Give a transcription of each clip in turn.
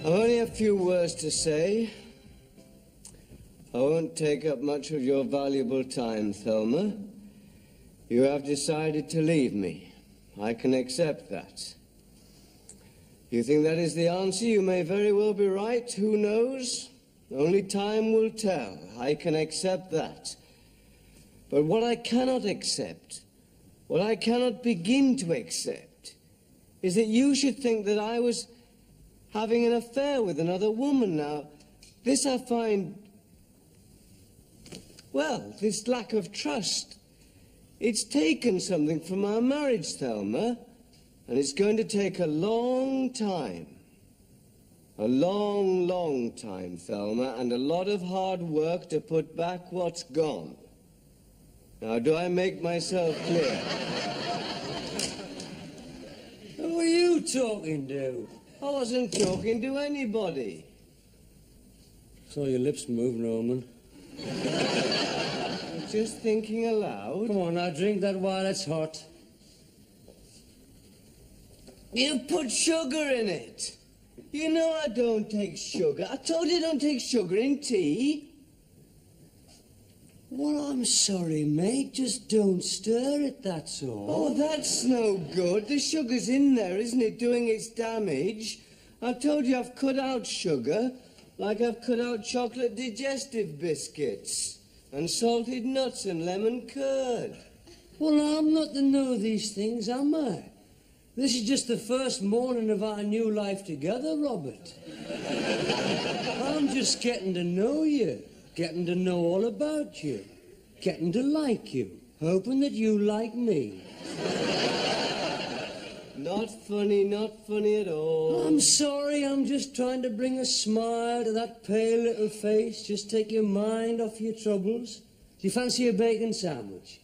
I've only a few words to say. I won't take up much of your valuable time, Thelma. You have decided to leave me. I can accept that. You think that is the answer? You may very well be right. Who knows? Only time will tell. I can accept that. But what I cannot accept, what I cannot begin to accept, is that you should think that I was having an affair with another woman. Now, this I find, well, this lack of trust, it's taken something from our marriage, Thelma, and it's going to take a long time. A long, long time, Thelma, and a lot of hard work to put back what's gone. Now, do I make myself clear? Who are you talking to? I wasn't talking to anybody. Saw your lips move, Norman. Just thinking aloud. Come on, now, drink that while it's hot. You put sugar in it. You know I don't take sugar. I told you don't take sugar in tea. Well, I'm sorry, mate. Just don't stir it, that's all. Oh, that's no good. The sugar's in there, isn't it, doing its damage? I've told you I've cut out sugar, like I've cut out chocolate digestive biscuits, and salted nuts and lemon curd. Well, I'm not to know these things, am I? This is just the first morning of our new life together, Robert. I'm just getting to know you, getting to know all about you, getting to like you, hoping that you like me. Not funny at all. I'm sorry, I'm just trying to bring a smile to that pale little face, just take your mind off your troubles. Do you fancy a bacon sandwich?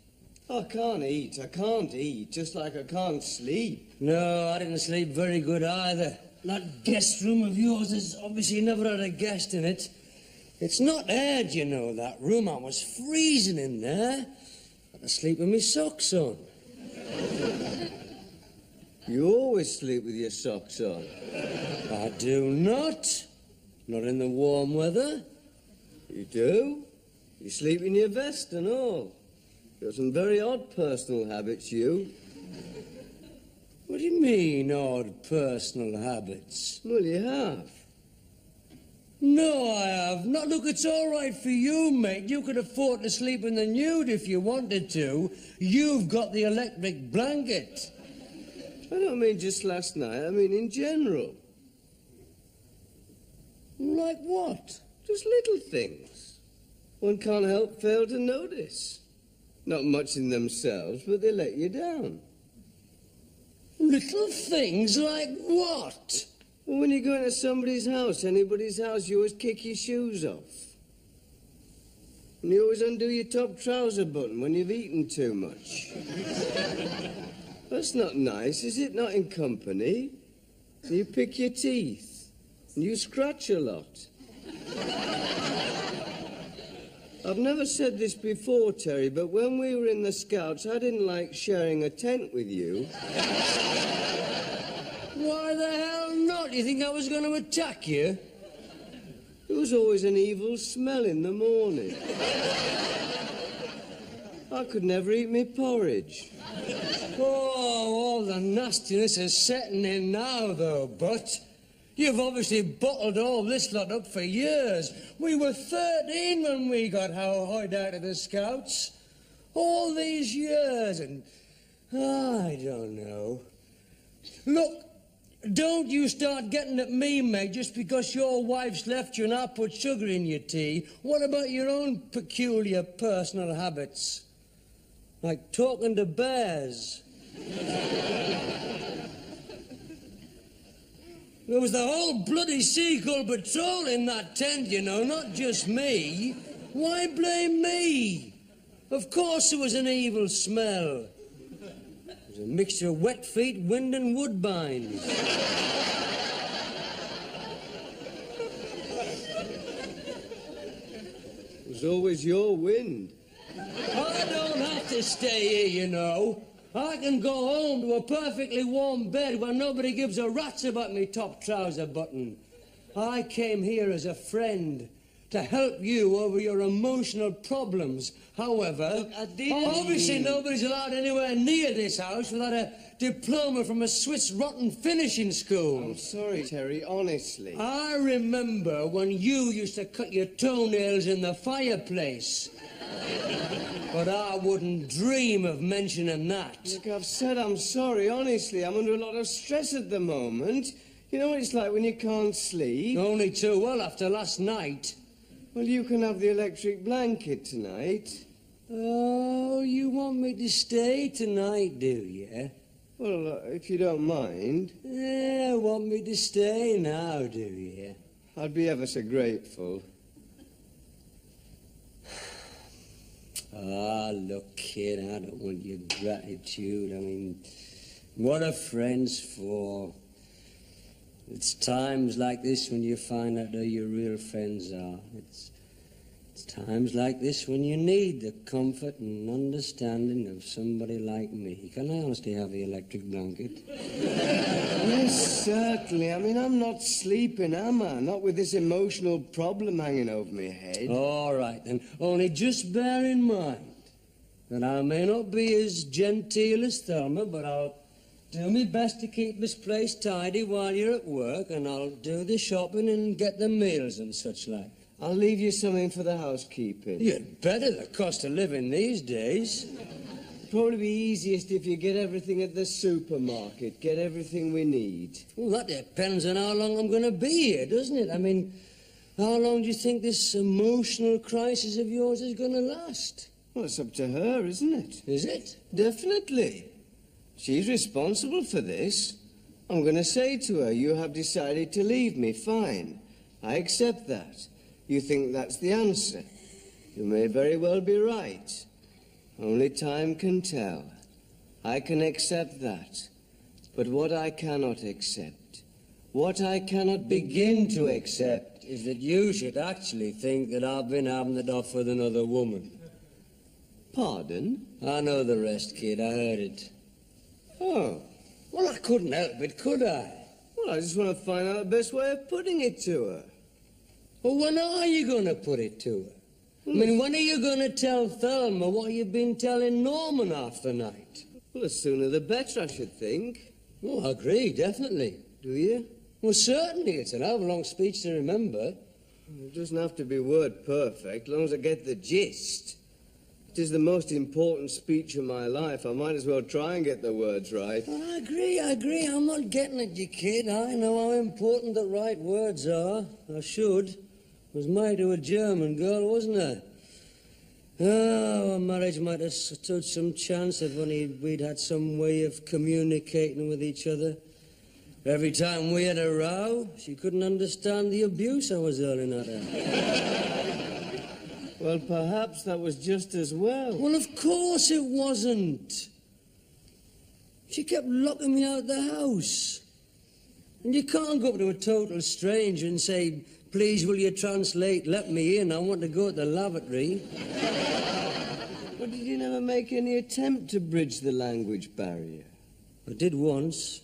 I can't eat, just like I can't sleep. No, I didn't sleep very good either. That guest room of yours has obviously never had a guest in it. It's not aired, you know, that room. I was freezing in there. I had to sleep with my socks on. You always sleep with your socks on. I do not. Not in the warm weather. You do? You sleep in your vest and all. You've got some very odd personal habits, you. What do you mean, odd personal habits? Well, you have. No, I have not. Look, it's all right for you, mate. You could afford to sleep in the nude if you wanted to. You've got the electric blanket. I don't mean just last night. I mean in general. Like what? Just little things. One can't help fail to notice. Not much in themselves, but they let you down. Little things like what? Well, when you go into somebody's house, anybody's house, you always kick your shoes off. And you always undo your top trouser button when you've eaten too much. That's not nice, is it? Not in company. You pick your teeth. And you scratch a lot. I've never said this before, Terry, but when we were in the Scouts, I didn't like sharing a tent with you. Why the hell not? You think I was going to attack you? There was always an evil smell in the morning. I could never eat me porridge. Oh, all the nastiness is setting in now, though, but you've obviously bottled all this lot up for years. We were 13 when we got hired out of the Scouts. All these years, and I don't know. Look, don't you start getting at me, Meg, just because your wife's left you and I put sugar in your tea. What about your own peculiar personal habits? Like talking to bears. There was the whole bloody Seagull Patrol in that tent, you know, not just me. Why blame me? Of course there was an evil smell. It was a mixture of wet feet, wind and woodbines. It was always your wind. I don't have to stay here, you know. I can go home to a perfectly warm bed where nobody gives a rat's about me top trouser button. I came here as a friend to help you over your emotional problems. However, Look, I didn't obviously mean- nobody's allowed anywhere near this house without a diploma from a Swiss rotten finishing school. I'm sorry, Terry, honestly. I remember when you used to cut your toenails in the fireplace. But I wouldn't dream of mentioning that. Look, I've said I'm sorry, honestly. I'm under a lot of stress at the moment. You know what it's like when you can't sleep? Only too well after last night. Well, you can have the electric blanket tonight. Oh, you want me to stay tonight, do you? Well, if you don't mind, Yeah, want me to stay now, do you? I'd be ever so grateful. Ah, look, kid, I don't want your gratitude. I mean, what are friends for? It's times like this when you find out who your real friends are. It's times like this when you need the comfort and understanding of somebody like me. Can I honestly have the electric blanket? Yes, certainly. I mean, I'm not sleeping, am I? Not with this emotional problem hanging over my head. All right, then. Only just bear in mind that I may not be as genteel as Thelma, but I'll do my best to keep this place tidy while you're at work, and I'll do the shopping and get the meals and such like. I'll leave you something for the housekeeping. You'd better, the cost of living these days. Probably be easiest if you get everything at the supermarket. Get everything we need. Well, that depends on how long I'm going to be here, doesn't it? I mean, how long do you think this emotional crisis of yours is going to last? Well, it's up to her, isn't it? Is it? Definitely. She's responsible for this. I'm going to say to her, you have decided to leave me. Fine. I accept that. You think that's the answer. You may very well be right. Only time can tell. I can accept that. But what I cannot accept, what I cannot begin to accept, Is that you should actually think that I've been having it off with another woman. Pardon? I know the rest, kid. I heard it. Oh. Well, I couldn't help it, could I? Well, I just want to find out the best way of putting it to her. Well, when are you going to put it to her? I mean, when are you going to tell Thelma what you've been telling Norman half the night? Well, the sooner the better, I should think. Oh, I agree, definitely. Do you? Well, certainly, it's an long speech to remember. It doesn't have to be word perfect, as long as I get the gist. It is the most important speech of my life. I might as well try and get the words right. Well, I agree. I'm not getting at you, kid. I know how important the right words are. I should. Was married to a German girl, wasn't I? Oh, our marriage might have stood some chance if only we'd had some way of communicating with each other. Every time we had a row, she couldn't understand the abuse I was hurling at her. Well, perhaps that was just as well. Well, of course it wasn't. She kept locking me out of the house. And you can't go up to a total stranger and say, "Please, will you translate? Let me in. I want to go to the lavatory." But did you never make any attempt to bridge the language barrier? I did once.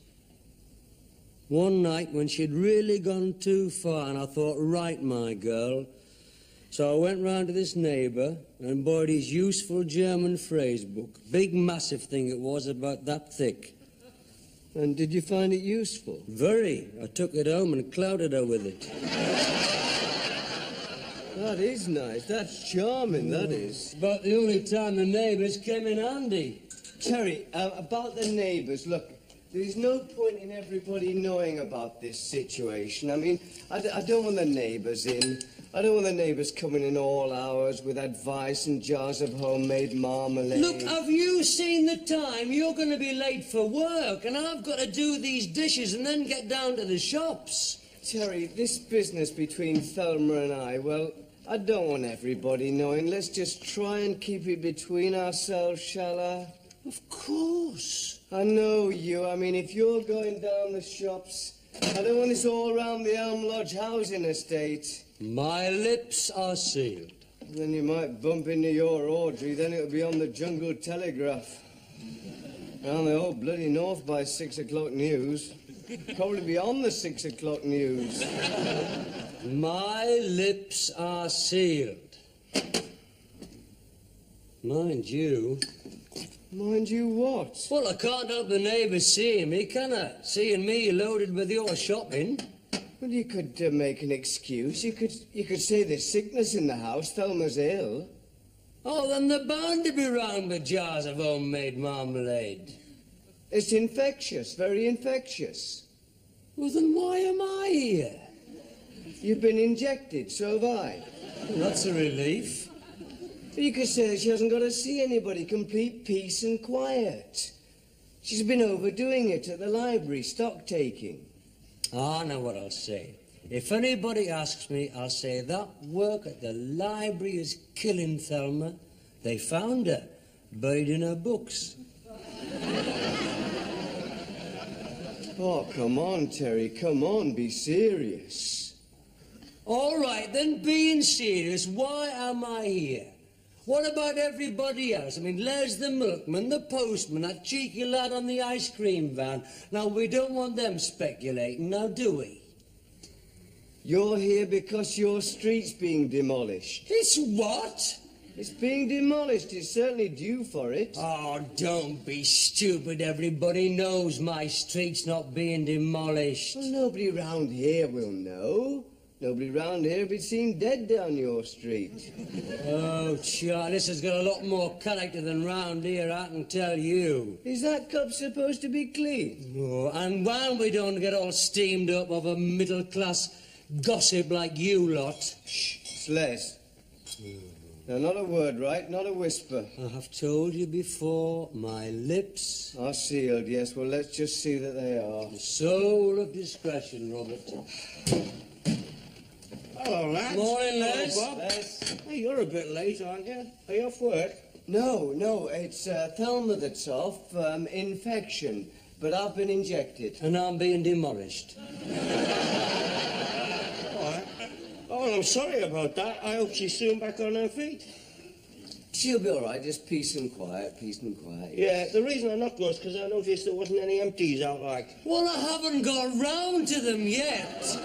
One night when she'd really gone too far, and I thought, right, my girl. So I went round to this neighbour and borrowed his useful German phrase book. Big, massive thing it was, about that thick. And did you find it useful? Very. I took it home and clouted her with it. That is nice. That's charming, that is. About the only time the neighbours came in handy. Terry, about the neighbours, look, there's no point in everybody knowing about this situation. I mean, I don't want the neighbours in. I don't want the neighbours coming in all hours with advice and jars of homemade marmalade. Look, have you seen the time? You're going to be late for work, and I've got to do these dishes and then get down to the shops. Terry, this business between Thelma and I, well, I don't want everybody knowing. Let's just try and keep it between ourselves, shall I? Of course. I know you. I mean, if you're going down the shops, I don't want this all round the Elm Lodge housing estate. My lips are sealed. And then you might bump into your Audrey, then it'll be on the Jungle Telegraph. Round the whole bloody north by 6 o'clock news. Probably be on the 6 o'clock news. My lips are sealed. Mind you. Mind you what? Well, I can't help the neighbours seeing me, can I? Seeing me loaded with your shopping. Well, you could make an excuse. You could say there's sickness in the house. Thelma's ill. Oh, then they're bound to be round with jars of homemade marmalade. It's infectious, very infectious. Well, then why am I here? You've been injected, so have I. Well, that's a relief. You could say that she hasn't got to see anybody. Complete peace and quiet. She's been overdoing it at the library, stock taking. I know what I'll say. If anybody asks me, I'll say that work at the library is killing Thelma. They found her, buried in her books. Oh, come on, Terry, come on, be serious. All right, then, being serious, why am I here? What about everybody else? I mean, Les the milkman, the postman, that cheeky lad on the ice cream van. Now, we don't want them speculating, now do we? You're here because your street's being demolished. It's what? It's being demolished. It's certainly due for it. Oh, don't be stupid. Everybody knows my street's not being demolished. Well, nobody round here will know. Nobody round here will be seen dead down your street. Oh, Charlie, this has got a lot more character than round here, I can tell you. Is that cup supposed to be clean? Oh, and while we don't get all steamed up over middle-class gossip like you lot... Shh, it's Les. Now, not a word, right? Not a whisper. I have told you before, my lips... Are sealed, yes. Well, let's just see that they are. The soul of discretion, Robert. Hello, lads. Morning, Les. Hello, Bob. Les? Hey, you're a bit late, aren't you? Are you off work? No, it's Thelma that's off. Infection. But I've been injected. And I'm being demolished. Oh, well, I'm sorry about that. I hope she's soon back on her feet. She'll be all right. Just peace and quiet, Yeah, the reason I knocked was because I noticed there wasn't any empties out, like. Well, I haven't got round to them yet.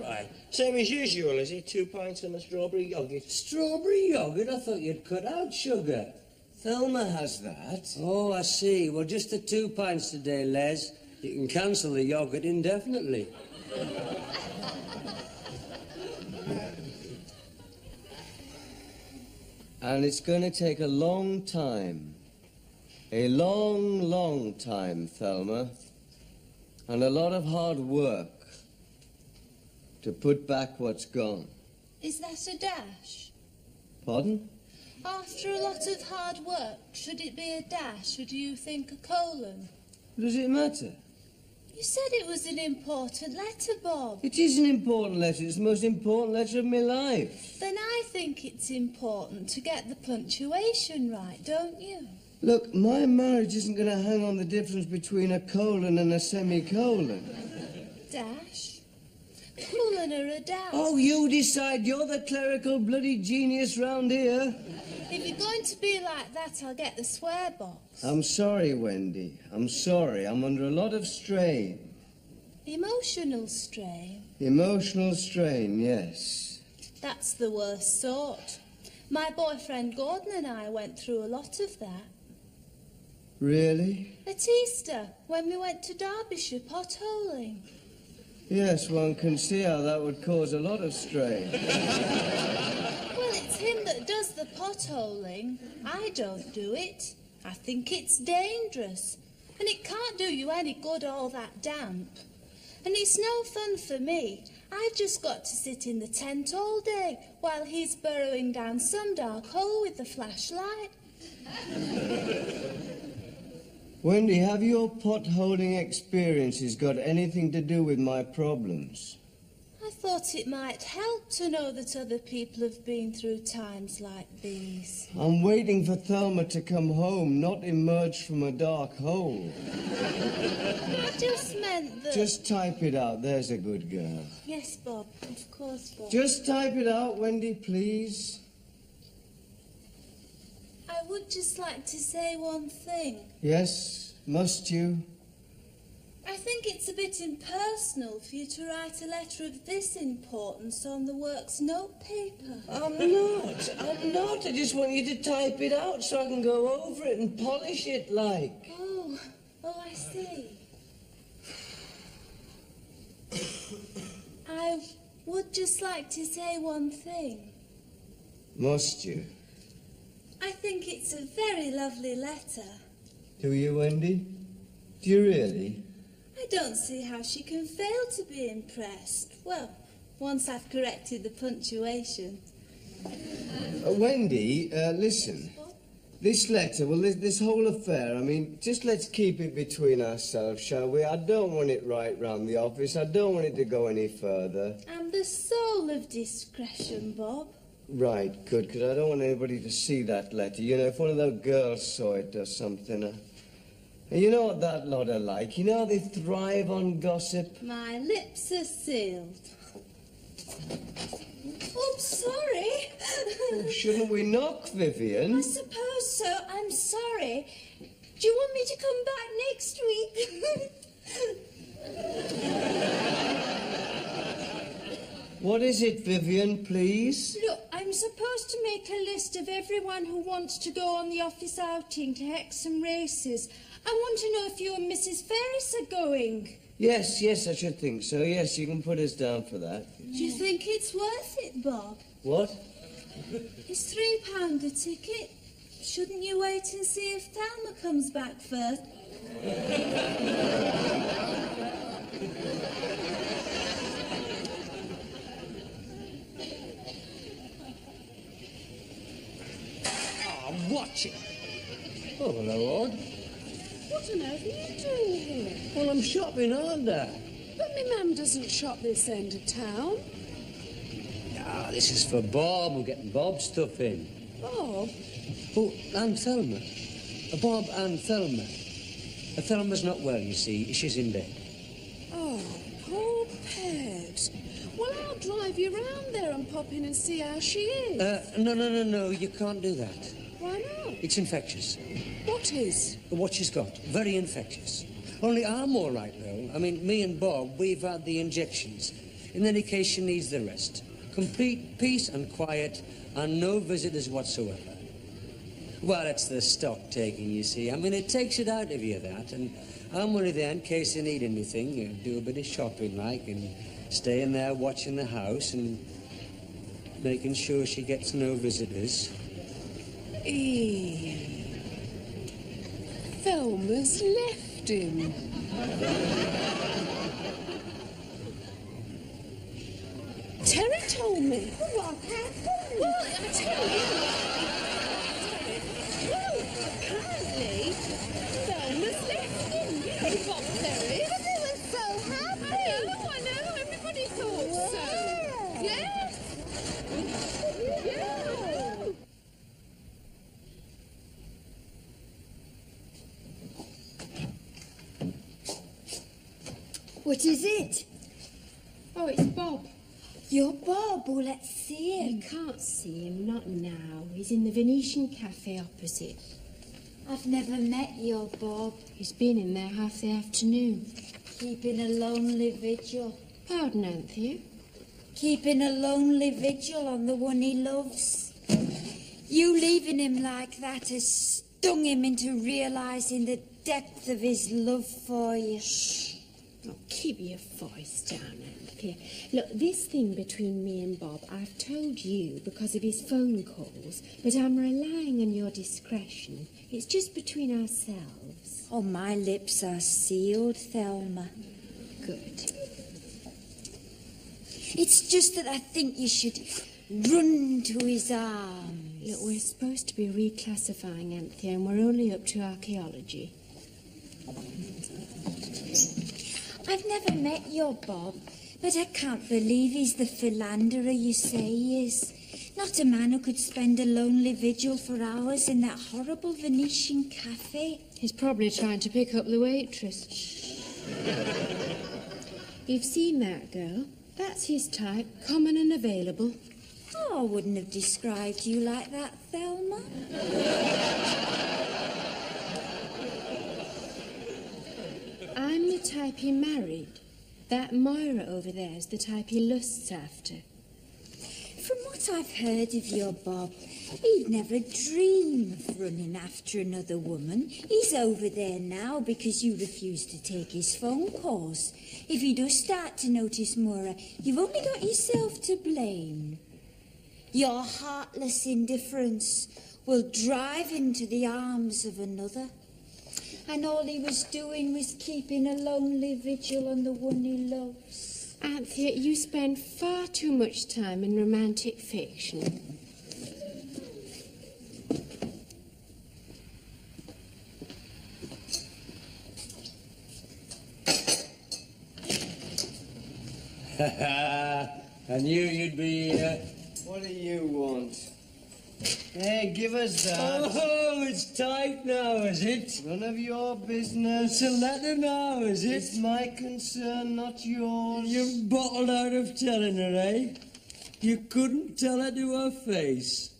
Right. Same as usual, is it? 2 pints and a strawberry yoghurt. Strawberry yoghurt? I thought you'd cut out sugar. Thelma has that. Oh, I see. Well, just the 2 pints today, Les. You can cancel the yoghurt indefinitely. And it's going to take a long time. A long, long time, Thelma. And a lot of hard work to put back what's gone. Is that a dash? Pardon? After a lot of hard work, should it be a dash or do you think a colon? Does it matter? You said it was an important letter, Bob. It is an important letter. It's the most important letter of my life. Then I think it's important to get the punctuation right, don't you? Look, my marriage isn't going to hang on the difference between a colon and a semicolon. Dash? Colon or a dash? Oh, you decide. You're the clerical bloody genius round here. If you're going to be like that, I'll get the swear box. I'm sorry, Wendy. I'm sorry. I'm under a lot of strain. Emotional strain? Emotional strain, yes. That's the worst sort. My boyfriend Gordon and I went through a lot of that. Really? At Easter, when we went to Derbyshire potholing. Yes, one can see how that would cause a lot of strain. Well, it's him that does the potholing. I don't do it. I think it's dangerous. And it can't do you any good, all that damp. And it's no fun for me. I've just got to sit in the tent all day while he's burrowing down some dark hole with the flashlight. Wendy, have your potholing experiences got anything to do with my problems? I thought it might help to know that other people have been through times like these. I'm waiting for Thelma to come home, not emerge from a dark hole. I just meant that... Just type it out. There's a good girl. Yes, Bob. Of course, Bob. Just type it out, Wendy, please. I would just like to say one thing. Yes, must you? I think it's a bit impersonal for you to write a letter of this importance on the works notepaper. I'm not. I just want you to type it out so I can go over it and polish it like. Oh, I see. I would just like to say one thing. Must you? I think it's a very lovely letter. Do you, Wendy? Do you really? I don't see how she can fail to be impressed. Well, once I've corrected the punctuation. Wendy, listen. This letter, well, this whole affair, I mean, just let's keep it between ourselves, shall we? I don't want it right round the office. I don't want it to go any further. I'm the soul of discretion, Bob. Right, good, because I don't want anybody to see that letter. You know, if one of those girls saw it or something. And you know what that lot are like? You know how they thrive on gossip? My lips are sealed. Oh, sorry. Oh, shouldn't we knock, Vivian? I suppose so. I'm sorry. Do you want me to come back next week? What is it, Vivian, please? Look, I'm supposed to make a list of everyone who wants to go on the office outing to Hexham Races. I want to know if you and Mrs. Ferris are going. Yes, I should think so. Yes, you can put us down for that. Do you think it's worth it, Bob? What? It's £3 a ticket. Shouldn't you wait and see if Thelma comes back first? Watch it. Oh, hello, Odd. What on earth are you doing here? Well, I'm shopping, aren't I? But my mum doesn't shop this end of town. Ah, this is for Bob. We're getting Bob's stuff in. Bob? Oh, and Thelma. Bob and Thelma. Thelma's not well, you see. She's in bed. Oh, poor pet. Well, I'll drive you round there and pop in and see how she is. No. You can't do that. Why not? It's infectious. What is? What she's got. Very infectious. Only I'm all right, though. I mean, me and Bob, we've had the injections. In any case, she needs the rest. Complete peace and quiet and no visitors whatsoever. Well, it's the stock taking, you see. I mean, it takes it out of you, that. And I'm only there in case you need anything. You do a bit of shopping, like, and staying there watching the house and making sure she gets no visitors. Ian. Thelma's left him. Terry told me. What happened? Well, I tell you. Well, apparently, Thelma's left him. You know what, Terry? But they were so happy. I know. Everybody thought so. Yes. Yeah. What is it? Oh, it's Bob. You're Bob. Well, let's see him. You can't see him, not now. He's in the Venetian cafe opposite. I've never met your Bob. He's been in there half the afternoon. Keeping a lonely vigil. Pardon, Anthea? Keeping a lonely vigil on the one he loves. You leaving him like that has stung him into realising the depth of his love for you. Oh, keep your voice down, Anthea. Look, this thing between me and Bob, I've told you because of his phone calls, but I'm relying on your discretion. It's just between ourselves. Oh, my lips are sealed, Thelma. Good. It's just that I think you should run to his arms. Look, we're supposed to be reclassifying, Anthea, and we're only up to archaeology. I've never met your Bob, but I can't believe he's the philanderer you say he is. Not a man who could spend a lonely vigil for hours in that horrible Venetian cafe. He's probably trying to pick up the waitress. You've seen that girl? That's his type, common and available. Oh, I wouldn't have described you like that, Thelma. I'm the type he married? That Moira over there's the type he lusts after. From what I've heard of your Bob, he'd never dream of running after another woman. He's over there now because you refuse to take his phone calls. If he does start to notice Moira, you've only got yourself to blame. Your heartless indifference will drive into the arms of another. And all he was doing was keeping a lonely vigil on the one he loves. Anthea, you spend far too much time in romantic fiction. I knew you'd be here. What do you want? Hey, give us that. Oh, it's tight now, is it? None of your business. It's a letter now, is it? It's my concern, not yours. You're bottled out of telling her, eh? You couldn't tell her to her face.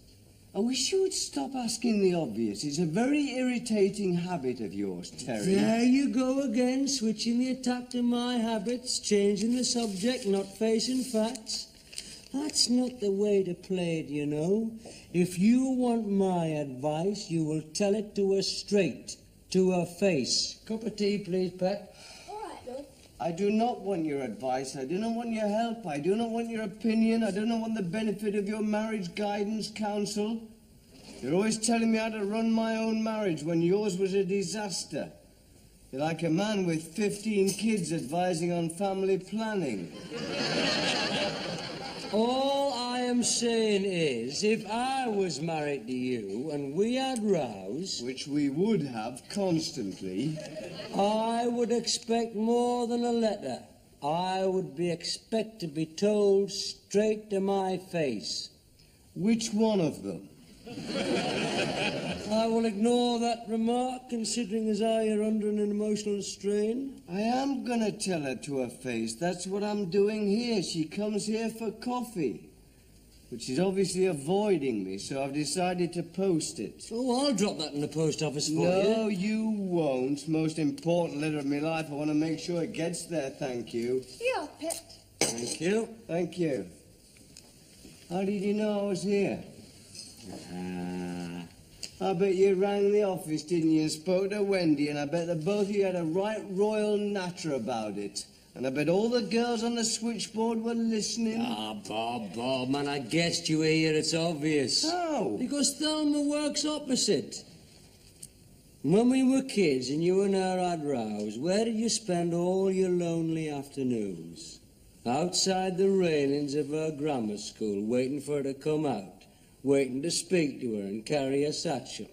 I wish you would stop asking the obvious. It's a very irritating habit of yours, Terry. There you go again, switching the attack to my habits, changing the subject, not facing facts. That's not the way to play it, you know. If you want my advice, you will tell it to her straight, to her face. Cup of tea, please, Pet. All right, love. I do not want your advice. I do not want your help. I do not want your opinion. I do not want the benefit of your marriage guidance counsel. You're always telling me how to run my own marriage when yours was a disaster. You're like a man with 15 kids advising on family planning. All I am saying is, if I was married to you and we had rows, Which we would have constantly. I would expect more than a letter. I would expect to be told straight to my face. Which one of them? I will ignore that remark, considering as I are under an emotional strain. I am gonna tell her to her face. That's what I'm doing here. She comes here for coffee. But she's obviously avoiding me, so I've decided to post it. Oh, I'll drop that in the post office for you. No, you won't. Most important letter of my life. I want to make sure it gets there, thank you. Your Pet. Thank you. Thank you. How did you know I was here? I bet you rang the office, didn't you, and spoke to Wendy, and I bet that both of you had a right royal natter about it. And I bet all the girls on the switchboard were listening. Ah, Bob, man, I guessed you were here, it's obvious. How? Because Thelma works opposite. When we were kids and you and her had rows, where did you spend all your lonely afternoons? Outside the railings of her grammar school, waiting for her to come out, waiting to speak to her and carry a satchel.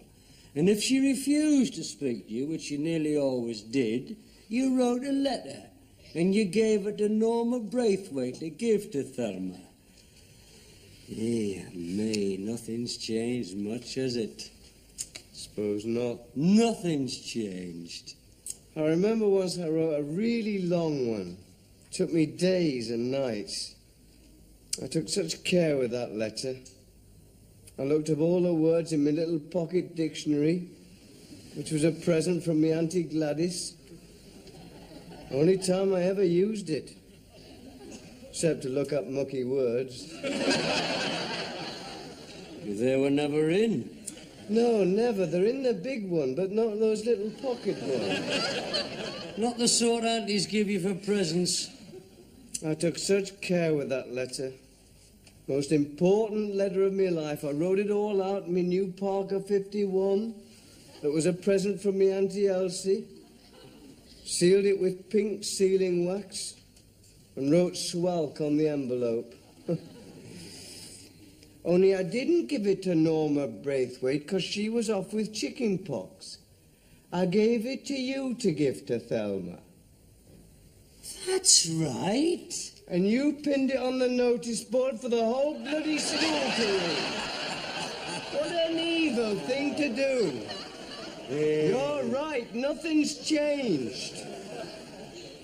And if she refused to speak to you, which she nearly always did, you wrote a letter. And you gave it to Norma Braithwaite to give to Thelma. Yeah, me, nothing's changed much, has it? Suppose not. Nothing's changed. I remember once I wrote a really long one. It took me days and nights. I took such care with that letter. I looked up all the words in my little pocket dictionary, which was a present from my Auntie Gladys. Only time I ever used it. Except to look up mucky words. They were never in. No, never. They're in the big one, but not those little pocket ones. Not the sort aunties give you for presents. I took such care with that letter. Most important letter of my life. I wrote it all out in my new Parker 51. It was a present from me Auntie Elsie. Sealed it with pink sealing wax and wrote Swalk on the envelope. Only I didn't give it to Norma Braithwaite because she was off with chicken pox. I gave it to you to give to Thelma. That's right. And you pinned it on the notice board for the whole bloody school to read. What an evil thing to do. You're right, nothing's changed.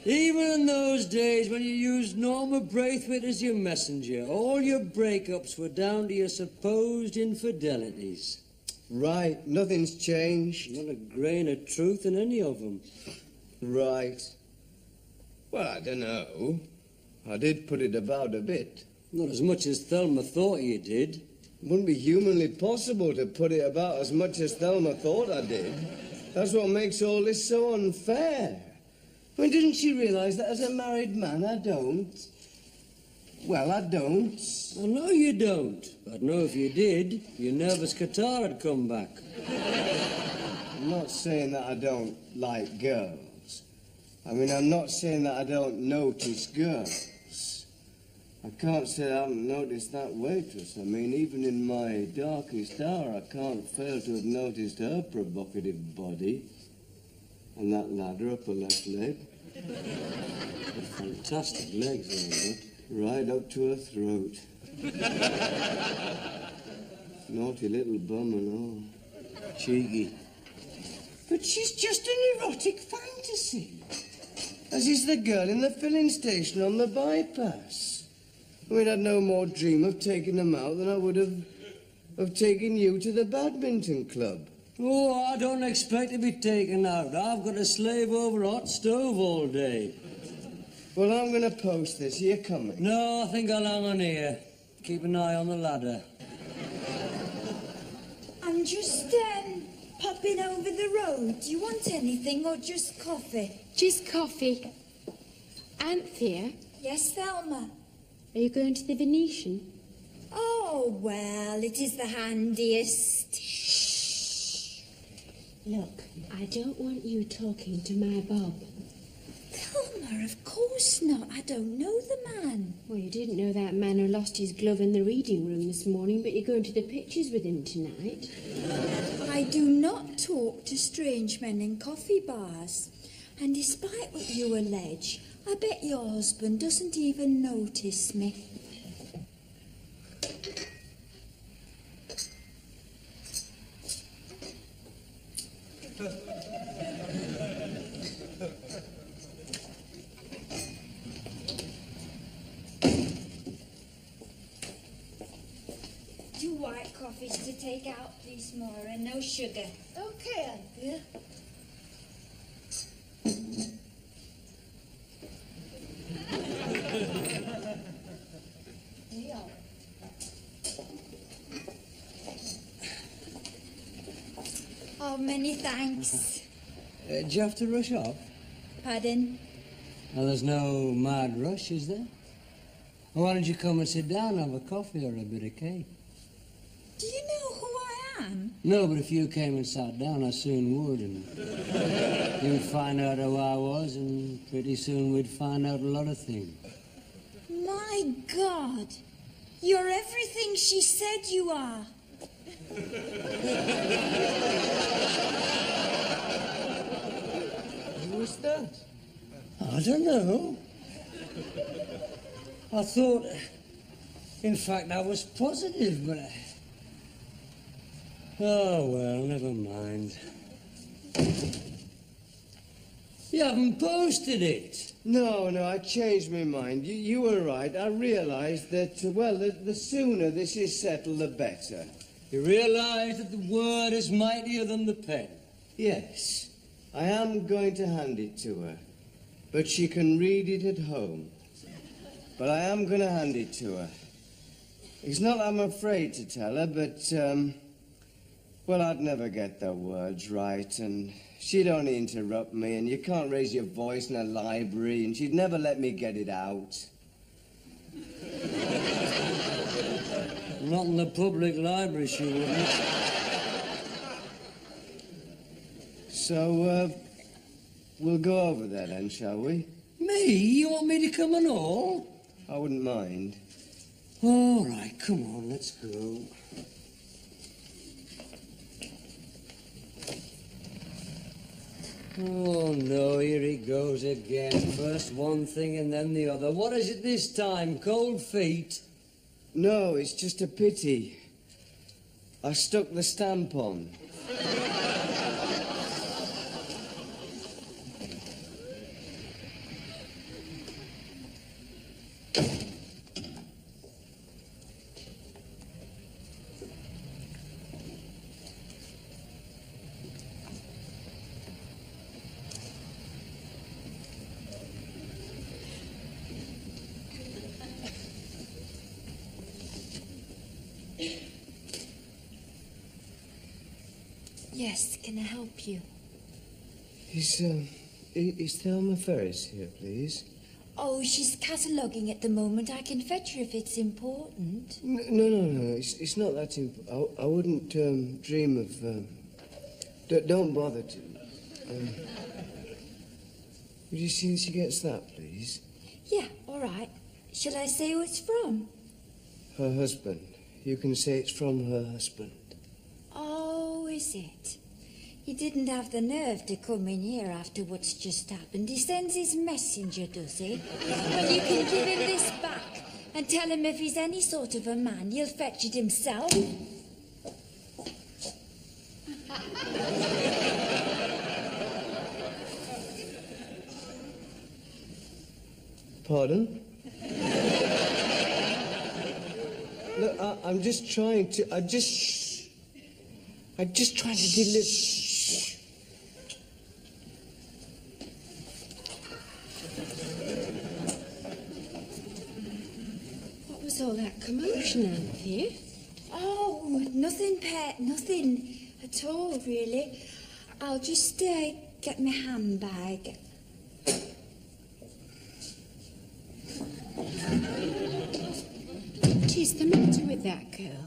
Even in those days when you used Norma Braithwaite as your messenger, all your breakups were down to your supposed infidelities. Right, nothing's changed. Not a grain of truth in any of them. Right. Well, I don't know. I did put it about a bit. Not as much as Thelma thought you did. It wouldn't be humanly possible to put it about as much as Thelma thought I did. That's what makes all this so unfair. I mean, didn't she realise that as a married man, I don't? Well, I don't. I know you don't. But I know if you did, your nervous catarrh would come back. I'm not saying that I don't like girls. I mean, I'm not saying that I don't notice girls. I can't say I haven't noticed that waitress. I mean, even in my darkest hour, I can't fail to have noticed her provocative body. And that ladder up her left leg. Fantastic legs, ain't it? Right up to her throat. Naughty little bum and all. Cheeky. But she's just an erotic fantasy. As is the girl in the filling station on the bypass. I mean, I'd no more dream of taking them out than I would of taking you to the badminton club. Oh, I don't expect to be taken out. I've got to slave over a hot stove all day. Well, I'm going to post this. Are you coming? No, I think I'll hang on here. Keep an eye on the ladder. I'm just popping over the road. Do you want anything or just coffee? Just coffee. Anthea, Yes, Thelma. are you going to the Venetian? Oh, well, it is the handiest. Look, I don't want you talking to my Bob. Thelma, of course not. I don't know the man. Well, you didn't know that man who lost his glove in the reading room this morning, but you're going to the pictures with him tonight. I do not talk to strange men in coffee bars. And despite what you allege, I bet your husband doesn't even notice me. Two white coffees to take out, please, Maura. No sugar. Okay, Anthea. Oh, many thanks. Do you have to rush off? Pardon? Well, there's no mad rush, is there? Well, why don't you come and sit down and have a coffee or a bit of cake? Do you know who I am? No, but if you came and sat down, I soon would, and you'd find out who I was, and pretty soon we'd find out a lot of things. My God. You're everything she said you are. Who was that? I don't know. I thought, in fact, I was positive, but oh, well, never mind. You haven't posted it. No, I changed my mind. You were right. I realised that, well, the sooner this is settled, the better. You realise that the word is mightier than the pen. Yes, I am going to hand it to her, but she can read it at home. But I am going to hand it to her. It's not I'm afraid to tell her, but, well, I'd never get the words right, and she'd only interrupt me, and you can't raise your voice in a library, and she'd never let me get it out. Not in the public library, she wouldn't. So, we'll go over there then, shall we? Me? You want me to come and all? I wouldn't mind. All right, come on, let's go. Oh, no, here he goes again. First one thing and then the other. What is it this time? Cold feet? No, it's just a pity. I stuck the stamp on. Yes, can I help you? Is Thelma Ferris here, please? Oh, she's cataloguing at the moment. I can fetch her if it's important. No. It's not that important. I wouldn't dream of... don't bother to. Would you see if she gets that, please? Yeah, all right. Shall I say who it's from? Her husband. You can say it's from her husband. Oh, is it? He didn't have the nerve to come in here after what's just happened. He sends his messenger, does he? Well, you can give him this back and tell him if he's any sort of a man, he'll fetch it himself. Pardon? Look, I'm just trying to... I'm just trying to deliver... What was all that commotion, Anthea? Oh, nothing, Pet, nothing at all, really. I'll just get my handbag. What is the matter with that girl?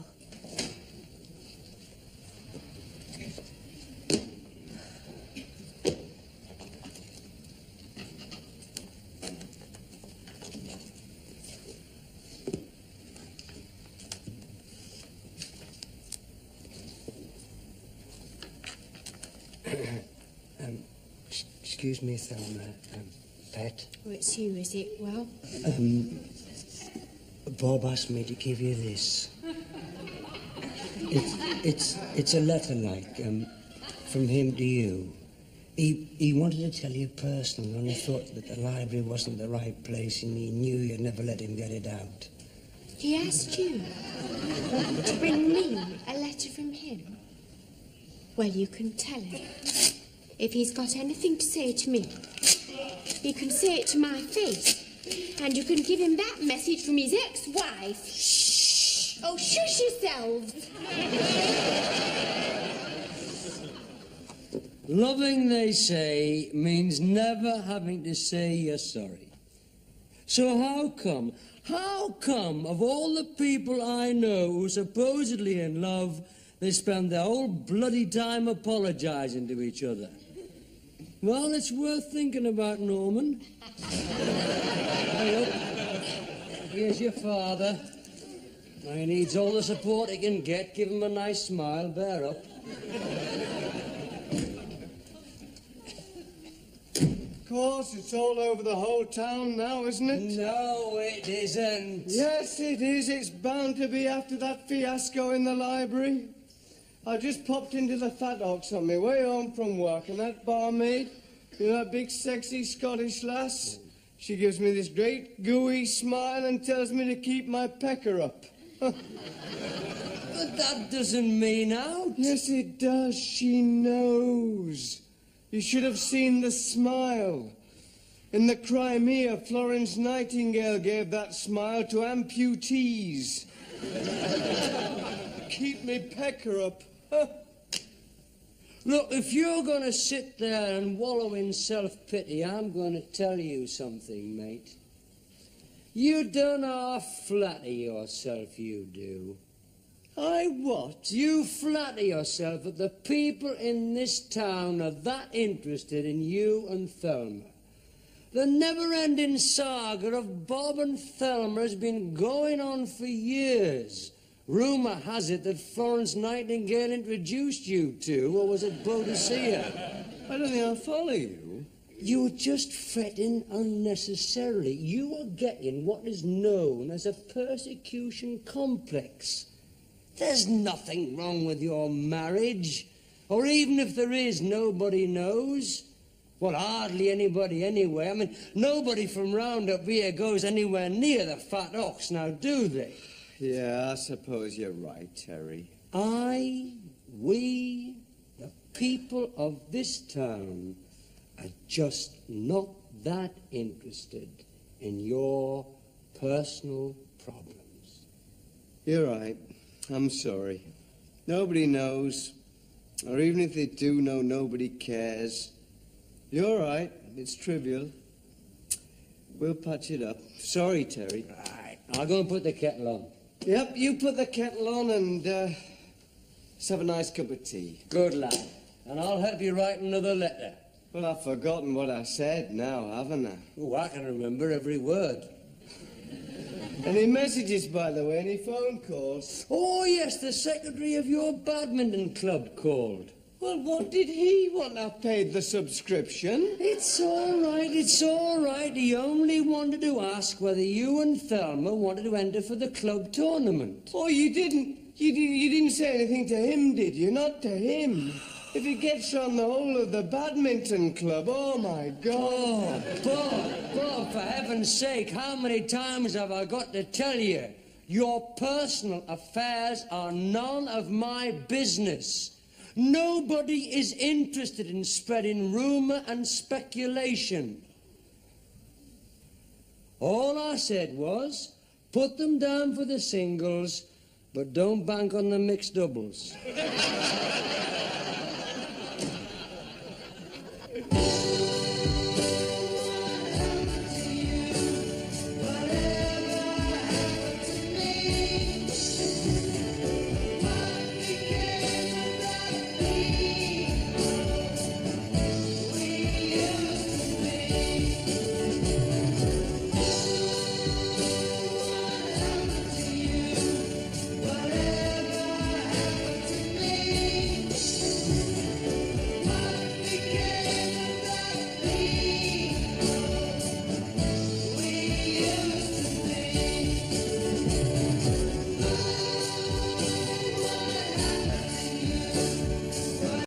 Excuse me, Thelma. Pet. Oh, it's you, is it? Well? Bob asked me to give you this. It's a letter, like, from him to you. He wanted to tell you personally, only thought that the library wasn't the right place and he knew you'd never let him get it out. He asked you to bring me a letter from him? Well, you can tell him. If he's got anything to say to me, he can say it to my face. And you can give him that message from his ex-wife. Shh! Oh, shush yourselves! Loving, they say, means never having to say you're sorry. So how come, of all the people I know who are supposedly in love, they spend their whole bloody time apologising to each other? Well, it's worth thinking about, Norman. Hey, look. Here's your father. Now, he needs all the support he can get. Give him a nice smile. Bear up. Of course, it's all over the whole town now, isn't it? No, it isn't. Yes, it is. It's bound to be after that fiasco in the library. I just popped into the Fat Ox on my way home from work, and that barmaid, you know, that big, sexy Scottish lass, she gives me this great, gooey smile and tells me to keep my pecker up. But that doesn't mean out. Yes, it does. She knows. You should have seen the smile. In the Crimea, Florence Nightingale gave that smile to amputees. Keep me pecker up. Look, if you're going to sit there and wallow in self-pity, I'm going to tell you something, mate. You don't half flatter yourself, you do. I what? You flatter yourself that the people in this town are that interested in you and Thelma. The never-ending saga of Bob and Thelma has been going on for years. Rumour has it that Florence Nightingale introduced you to, or was it Boadicea? I don't think I'll follow you. You're just fretting unnecessarily. You are getting what is known as a persecution complex. There's nothing wrong with your marriage. Or even if there is, nobody knows. Well, hardly anybody anyway. I mean, nobody from round up here goes anywhere near the Fat Ox now, do they? Yeah, I suppose you're right, Terry. We, the people of this town, are just not that interested in your personal problems. You're right. I'm sorry. Nobody knows. Or even if they do know, nobody cares. You're right, it's trivial. We'll patch it up. Sorry, Terry. Right, I'll go and put the kettle on. Yep, you put the kettle on and let's have a nice cup of tea. Good lad. And I'll help you write another letter. Well, I've forgotten what I said now, haven't I? Oh, I can remember every word. Any messages, by the way? Any phone calls? Oh, yes, the secretary of your badminton club called. Well, what did he want? I paid the subscription. It's all right, it's all right. He only wanted to ask whether you and Thelma wanted to enter for the club tournament. Oh, you didn't say anything to him, did you? Not to him. If he gets on the whole of the badminton club, oh, my God. Oh, Bob, for heaven's sake, how many times have I got to tell you? Your personal affairs are none of my business. Nobody is interested in spreading rumour and speculation. All I said was, put them down for the singles, but don't bank on the mixed doubles.